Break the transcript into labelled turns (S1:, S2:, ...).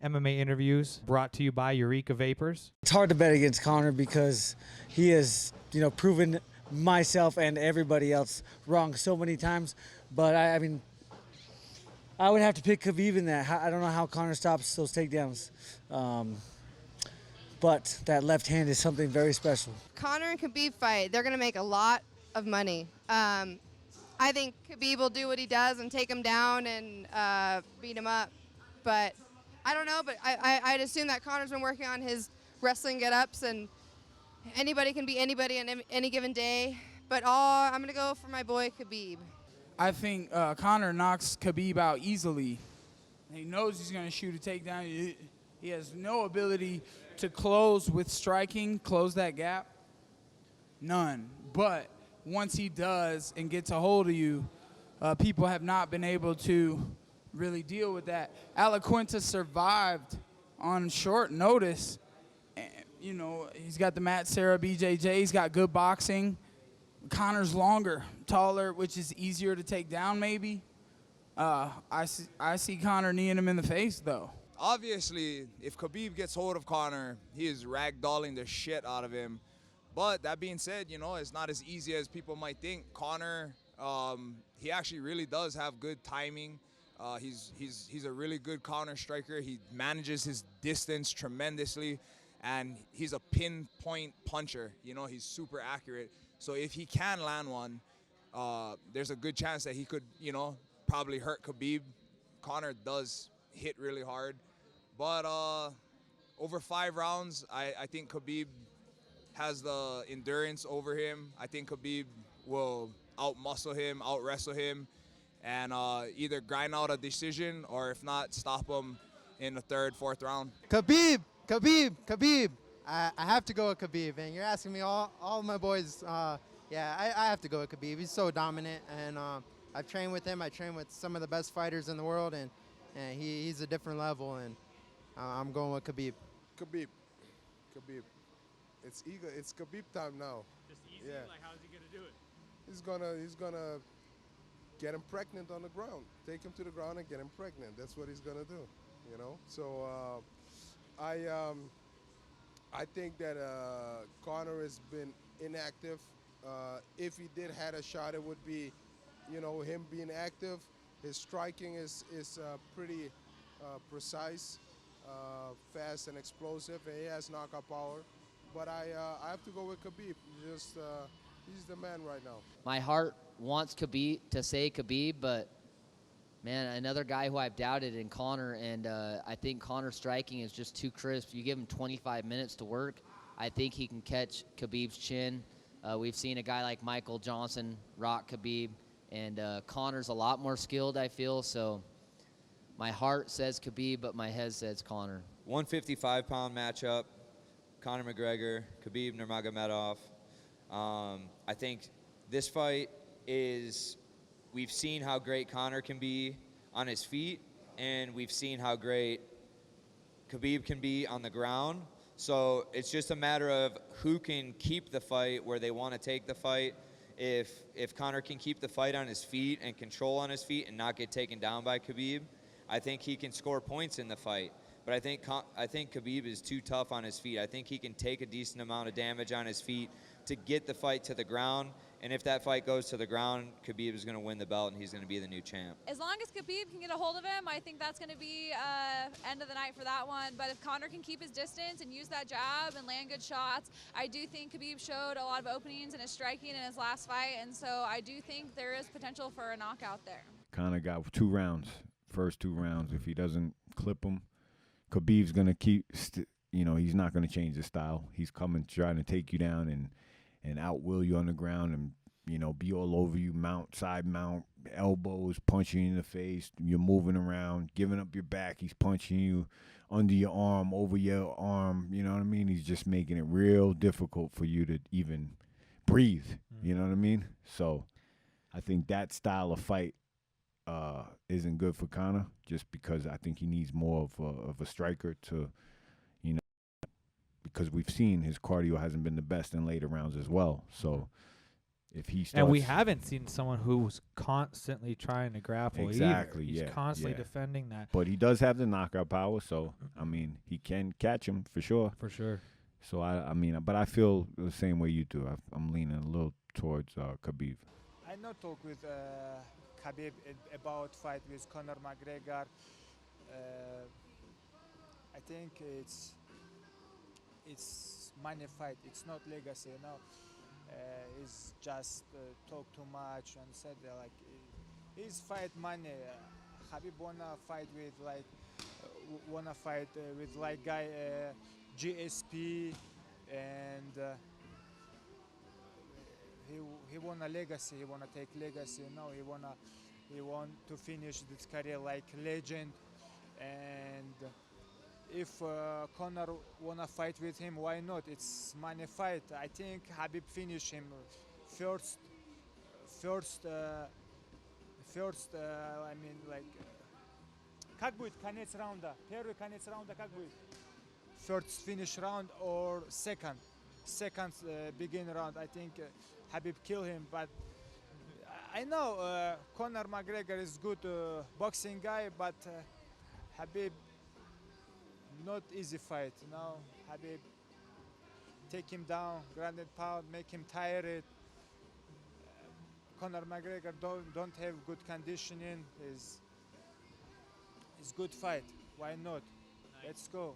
S1: MMA interviews brought to you by Eureka Vapors.
S2: It's hard to bet against Conor because he has, proven myself and everybody else wrong so many times. But I mean, I would have to pick Khabib in that. I don't know how Conor stops those takedowns. But that left hand is something very special.
S3: Conor and Khabib fight, they're going to make a lot of money. I think Khabib will do what he does and take him down and beat him up. But I don't know, but I'd assume that Conor's been working on his wrestling get-ups, and anybody can be anybody on any given day. But I'm going to go for my boy Khabib.
S4: I think Conor knocks Khabib out easily. He knows he's going to shoot a takedown. He has no ability to close with striking, close that gap. None. But once he does and gets a hold of you, people have not been able to really deal with that. Alaquinta survived on short notice. And, he's got the Matt Serra BJJ. He's got good boxing. Conor's longer, taller, which is easier to take down maybe. I see Conor kneeing him in the face, though.
S5: Obviously, if Khabib gets hold of Conor, he is ragdolling the shit out of him. But that being said, it's not as easy as people might think. Conor, he actually really does have good timing. He's a really good counter striker. He manages his distance tremendously, and he's a pinpoint puncher. He's super accurate. So if he can land one, there's a good chance that he could, probably hurt Khabib. Conor does hit really hard. But over 5 rounds, I think Khabib has the endurance over him. I think Khabib will out-muscle him, out-wrestle him, and either grind out a decision or, if not, stop him in the 3rd, 4th round.
S6: Khabib. I have to go with Khabib, and you're asking me all of my boys. I have to go with Khabib. He's so dominant, and I've trained with him. I train with some of the best fighters in the world, and he's a different level, and I'm going with Khabib.
S7: Khabib. It's Khabib time now.
S1: Just easy?
S7: Yeah.
S1: Like, how's he going to do it?
S7: He's gonna get him pregnant on the ground. Take him to the ground and get him pregnant. That's what he's gonna do. So I think that Conor has been inactive. If he did had a shot, it would be, him being active. His striking is pretty precise, fast and explosive, and he has knockout power. But I have to go with Khabib. He's the man right now.
S8: My heart wants Khabib to say Khabib, but man, another guy who I've doubted in Conor, and I think Conor's striking is just too crisp. You give him 25 minutes to work, I think he can catch Khabib's chin. We've seen a guy like Michael Johnson rock Khabib, and Conor's a lot more skilled, I feel. So my heart says Khabib, but my head says Conor.
S9: 155-pound matchup, Conor McGregor, Khabib Nurmagomedov. I think this fight we've seen how great Conor can be on his feet, and we've seen how great Khabib can be on the ground. So it's just a matter of who can keep the fight where they want to take the fight. If Conor can keep the fight on his feet and control on his feet and not get taken down by Khabib, I think he can score points in the fight. But I think Khabib is too tough on his feet. I think he can take a decent amount of damage on his feet to get the fight to the ground. And if that fight goes to the ground, Khabib is going to win the belt, and he's going to be the new champ.
S10: As long as Khabib can get a hold of him, I think that's going to be end of the night for that one. But if Conor can keep his distance and use that jab and land good shots, I do think Khabib showed a lot of openings in his striking in his last fight. And so I do think there is potential for a knockout there.
S11: Conor got 2 rounds, first 2 rounds. If he doesn't clip him, Khabib's going to keep, he's not going to change his style. He's coming, trying to take you down and outwill you on the ground and, be all over you, side mount, elbows, punching you in the face. You're moving around, giving up your back. He's punching you under your arm, over your arm. You know what I mean? He's just making it real difficult for you to even breathe. You know what I mean? So I think that style of fight isn't good for Conor, just because I think he needs more of a striker to, because we've seen his cardio hasn't been the best in later rounds as well. So if he starts,
S1: And we haven't seen someone who's constantly trying to grapple
S11: Exactly,
S1: either. He's
S11: yeah,
S1: constantly
S11: yeah.
S1: defending that.
S11: but he does have the knockout power. So I mean, he can catch him for sure.
S1: For sure.
S11: So I mean, but I feel the same way you do. I'm leaning a little towards Khabib.
S12: I know talk with Khabib about fight with Conor McGregor. I think it's money fight. It's not legacy, you know. He's just talk too much and said like he's fight money. Khabib wanna fight with like with like guy GSP and. He want a legacy. He want to take legacy. You know, he want to finish this career like legend. And if Conor wanna fight with him, why not? It's money fight. I think Khabib finish him first. I mean, like, как будет конец раунда? Первый конец раунда как будет? First finish round or second begin round. I think Khabib kill him, but I know Conor McGregor is good boxing guy, but Khabib not easy fight. You know, Khabib take him down, ground and pound, make him tired. Conor McGregor don't have good conditioning. Is good fight. Why not? Let's go.